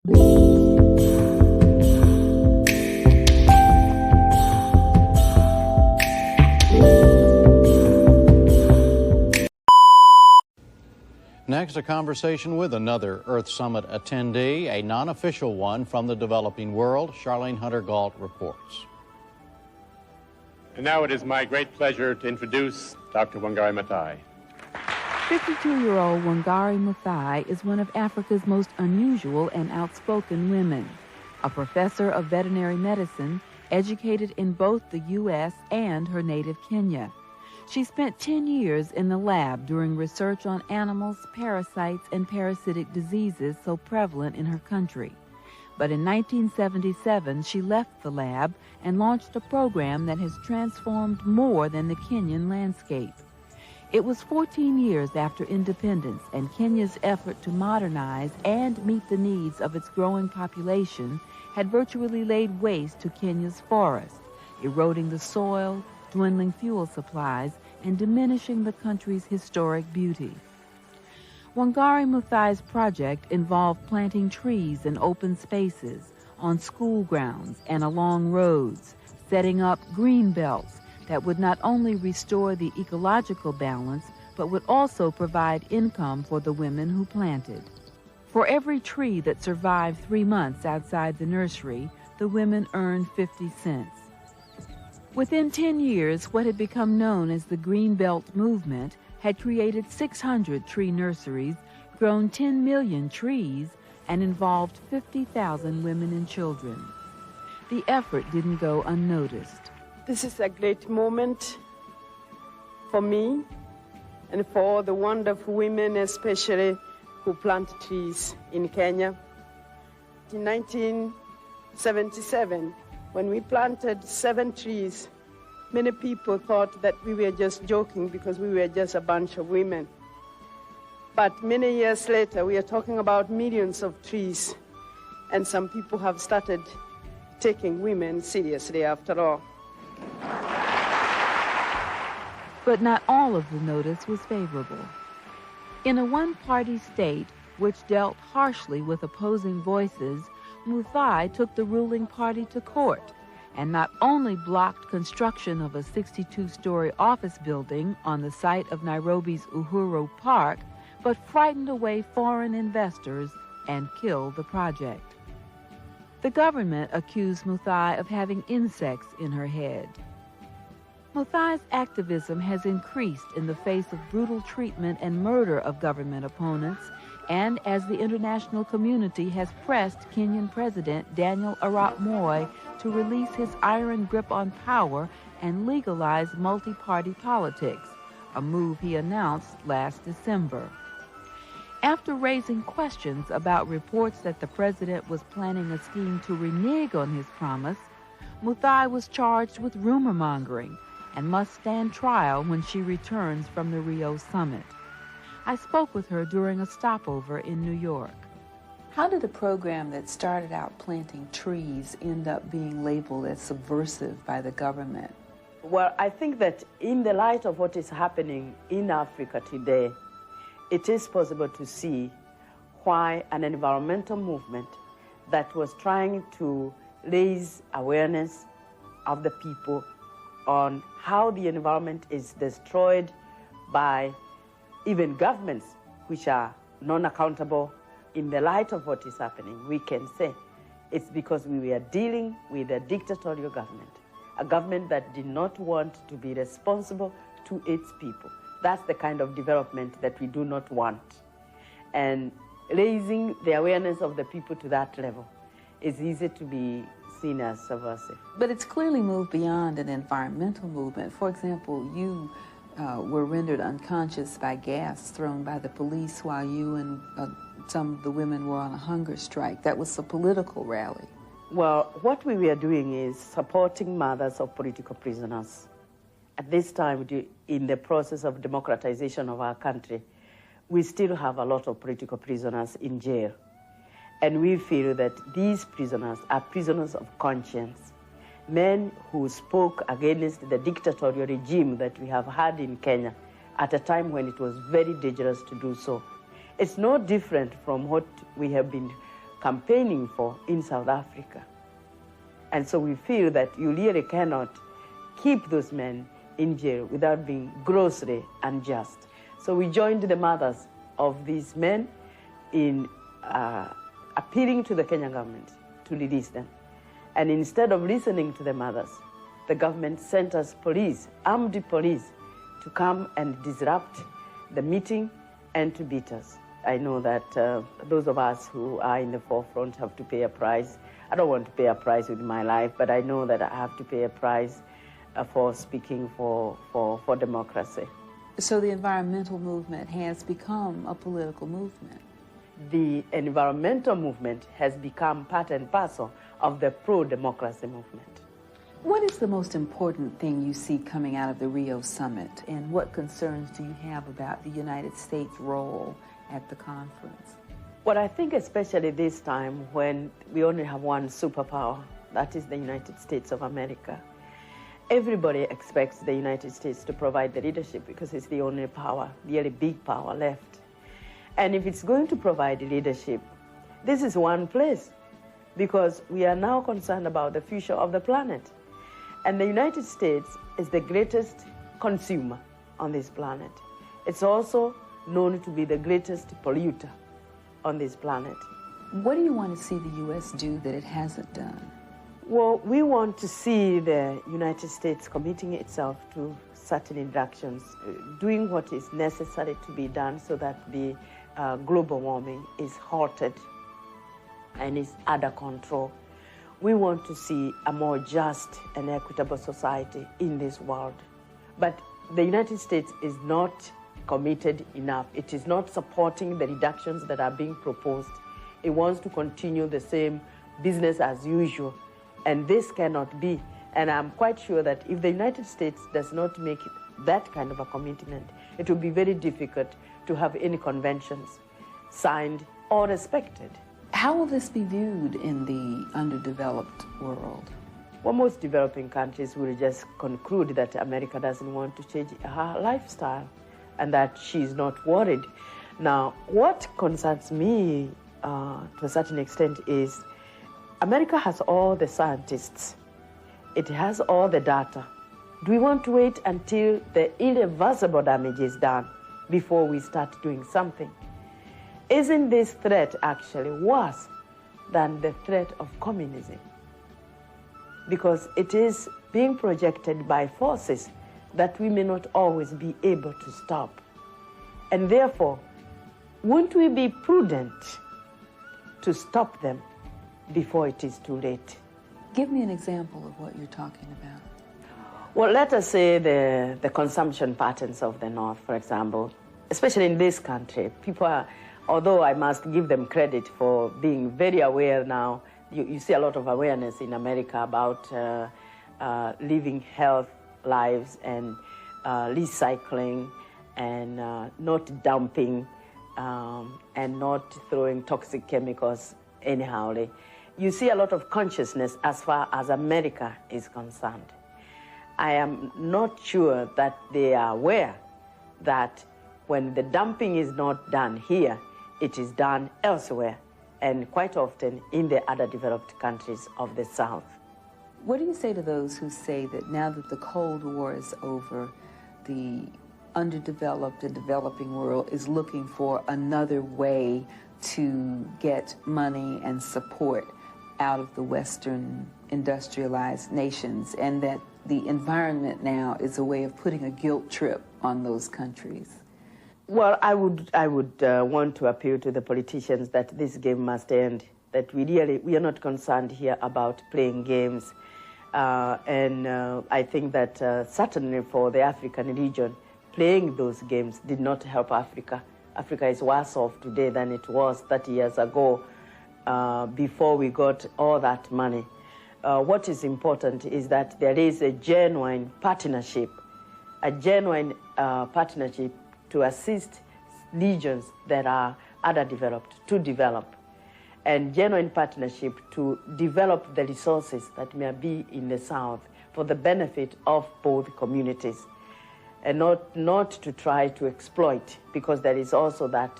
Next, a conversation with another Earth Summit attendee, a non-official one from the developing world. Charlayne Gault reports. And now it is my great pleasure to introduce Dr. Wangarĩ Maathai. 52-year-old Wangarĩ Maathai is one of Africa's most unusual and outspoken women. A professor of veterinary medicine, educated in both the U.S. and her native Kenya. She spent 10 years in the lab doing research on animals, parasites, and parasitic diseases so prevalent in her country. But in 1977, she left the lab and launched a program that has transformed more than the Kenyan landscape. It was 14 years after independence, and Kenya's effort to modernize and meet the needs of its growing population had virtually laid waste to Kenya's forests, eroding the soil, dwindling fuel supplies, and diminishing the country's historic beauty. Wangarĩ Maathai's project involved planting trees in open spaces, on school grounds, and along roads, setting up green belts that would not only restore the ecological balance, but would also provide income for the women who planted. For every tree that survived 3 months outside the nursery, the women earned 50 cents. Within 10 years, what had become known as the Green Belt movement had created 600 tree nurseries, grown 10 million trees, and involved 50,000 women and children. The effort didn't go unnoticed. This is a great moment for me and for the wonderful women, especially who plant trees in Kenya. In 1977, when we planted 7 trees, many people thought that we were just joking because we were just a bunch of women. But many years later, we are talking about millions of trees, and some people have started taking women seriously after all. But not all of the notice was favorable. In a one-party state which dealt harshly with opposing voices, Maathai took the ruling party to court and not only blocked construction of a 62-story office building on the site of Nairobi's Uhuru Park, but frightened away foreign investors and killed the project. The government accused Maathai of having insects in her head. Maathai's activism has increased in the face of brutal treatment and murder of government opponents, and as the international community has pressed Kenyan President Daniel Arap Moi to release his iron grip on power and legalize multi-party politics, a move he announced last December. After raising questions about reports that the president was planning a scheme to renege on his promise, Maathai was charged with rumor-mongering and must stand trial when she returns from the Rio summit. I spoke with her during a stopover in New York. How did a program that started out planting trees end up being labeled as subversive by the government? Well, I think that in the light of what is happening in Africa today, it is possible to see why an environmental movement that was trying to raise awareness of the people on how the environment is destroyed by even governments which are non-accountable. In the light of what is happening, we can say it's because we were dealing with a dictatorial government, a government that did not want to be responsible to its people. That's the kind of development that we do not want. And raising the awareness of the people to that level is easy to be seen as subversive. But it's clearly moved beyond an environmental movement. For example, you were rendered unconscious by gas thrown by the police while you and some of the women were on a hunger strike. That was a political rally. Well, what we were doing is supporting mothers of political prisoners. At this time, in the process of democratization of our country, we still have a lot of political prisoners in jail. And we feel that these prisoners are prisoners of conscience, men who spoke against the dictatorial regime that we have had in Kenya at a time when it was very dangerous to do so. It's no different from what we have been campaigning for in South Africa. And so we feel that you really cannot keep those men in jail without being grossly unjust. So we joined the mothers of these men in appealing to the Kenyan government to release them. And instead of listening to the mothers, the government sent us police, armed police, to come and disrupt the meeting and to beat us. I know that those of us who are in the forefront have to pay a price. I don't want to pay a price with my life, but I know that I have to pay a price for speaking for democracy. So the environmental movement has become a political movement. The environmental movement has become part and parcel of the pro-democracy movement. What is the most important thing you see coming out of the Rio summit, and what concerns do you have about the United States' role at the conference? Well, I think especially this time when we only have one superpower, that is the United States of America. Everybody expects the United States to provide the leadership because it's the only power, the only big power left. And if it's going to provide leadership, this is one place, because we are now concerned about the future of the planet. And the United States is the greatest consumer on this planet. It's also known to be the greatest polluter on this planet. What do you want to see the U.S. do that it hasn't done? Well, we want to see the United States committing itself to certain reductions, doing what is necessary to be done so that the global warming is halted and is under control. We want to see a more just and equitable society in this world. But the United States is not committed enough. It is not supporting the reductions that are being proposed. It wants to continue the same business as usual. And this cannot be. And I'm quite sure that if the United States does not make that kind of a commitment, it will be very difficult to have any conventions signed or respected. How will this be viewed in the underdeveloped world? Well, most developing countries will just conclude that America doesn't want to change her lifestyle and that she's not worried. Now, what concerns me to a certain extent is America has all the scientists. It has all the data. Do we want to wait until the irreversible damage is done before we start doing something? Isn't this threat actually worse than the threat of communism? Because it is being projected by forces that we may not always be able to stop. And therefore, won't we be prudent to stop them before it is too late? Give me an example of what you're talking about. Well, let us say the consumption patterns of the North, for example. Especially in this country, people are, although I must give them credit for being very aware now, you see a lot of awareness in America about living health lives and recycling and not dumping and not throwing toxic chemicals anyhow. You see a lot of consciousness as far as America is concerned. I am not sure that they are aware that when the dumping is not done here, it is done elsewhere, and quite often in the other developed countries of the South. What do you say to those who say that now that the Cold War is over, the underdeveloped and developing world is looking for another way to get money and support out of the Western industrialized nations, and that the environment now is a way of putting a guilt trip on those countries? Well, I would want to appeal to the politicians that this game must end, that we are not concerned here about playing games. I think that certainly for the African region, playing those games did not help Africa. Africa is worse off today than it was 30 years ago before we got all that money. What is important is that there is a genuine partnership to assist regions that are underdeveloped to develop, and genuine partnership to develop the resources that may be in the South for the benefit of both communities, and not to try to exploit, because there is also that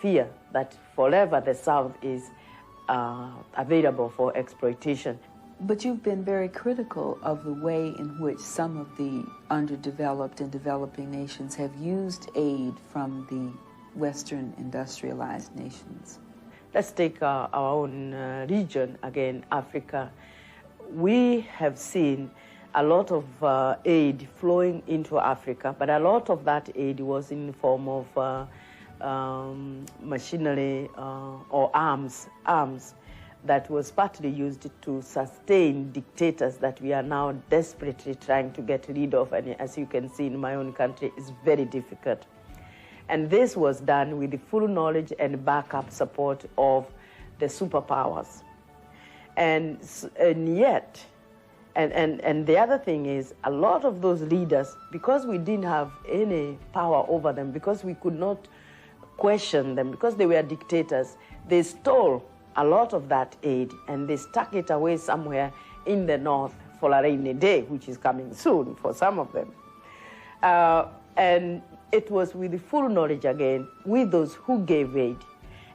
fear that forever the South is available for exploitation. But you've been very critical of the way in which some of the underdeveloped and developing nations have used aid from the Western industrialized nations. Let's take our own region, again, Africa. We have seen a lot of aid flowing into Africa, but a lot of that aid was in the form of machinery or arms that was partly used to sustain dictators that we are now desperately trying to get rid of. And as you can see in my own country, it's very difficult. And this was done with the full knowledge and backup support of the superpowers. And yet, and the other thing is, a lot of those leaders, because we didn't have any power over them, because we could not question them, because they were dictators, they stole a lot of that aid and they stuck it away somewhere in the north for a rainy day, which is coming soon for some of them. And it was with the full knowledge again, with those who gave aid.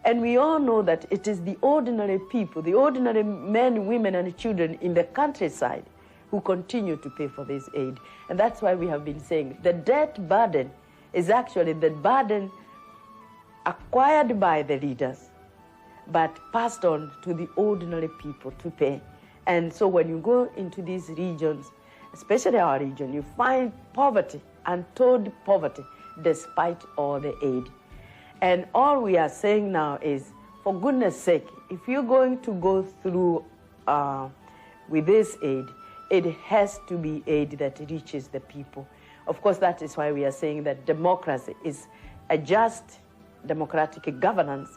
And we all know that it is the ordinary people, the ordinary men, women, and children in the countryside who continue to pay for this aid. And that's why we have been saying the debt burden is actually the burden acquired by the leaders, but passed on to the ordinary people to pay. And so when you go into these regions, especially our region, you find poverty, untold poverty, despite all the aid. And all we are saying now is, for goodness sake, if you're going to go through with this aid, it has to be aid that reaches the people. Of course, that is why we are saying that democracy is a just democratic governance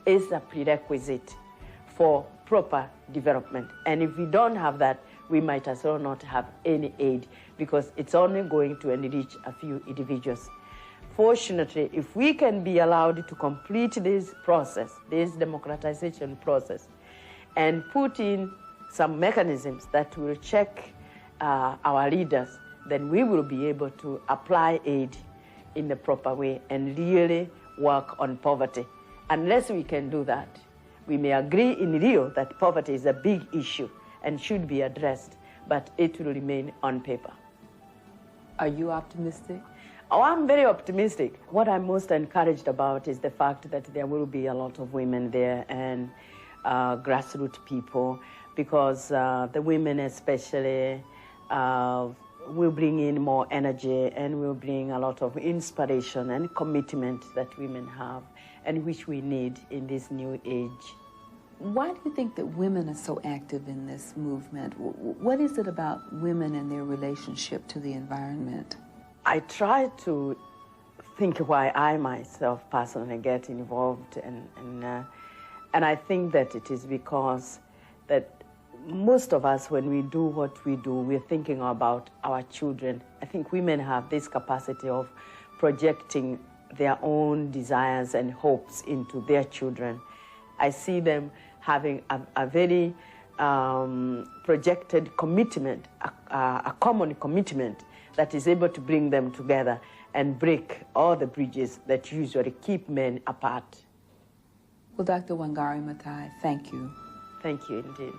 is a prerequisite for proper development. And if we don't have that, we might as well not have any aid, because it's only going to enrich a few individuals. Fortunately, if we can be allowed to complete this process, this democratization process, and put in some mechanisms that will check our leaders, then we will be able to apply aid in the proper way and really work on poverty. Unless we can do that, we may agree in Rio that poverty is a big issue and should be addressed, but it will remain on paper. Are you optimistic? Oh, I'm very optimistic. What I'm most encouraged about is the fact that there will be a lot of women there and grassroots people, because the women especially will bring in more energy and will bring a lot of inspiration and commitment that women have and which we need in this new age. Why do you think that women are so active in this movement? What is it about women and their relationship to the environment? I try to think why I myself personally get involved, and I think that it is because that most of us, when we do what we do, we're thinking about our children. I think women have this capacity of projecting their own desires and hopes into their children. I see them having a very projected commitment, a common commitment that is able to bring them together and break all the bridges that usually keep men apart. Well, Dr. Wangarĩ Maathai, thank you. Thank you indeed.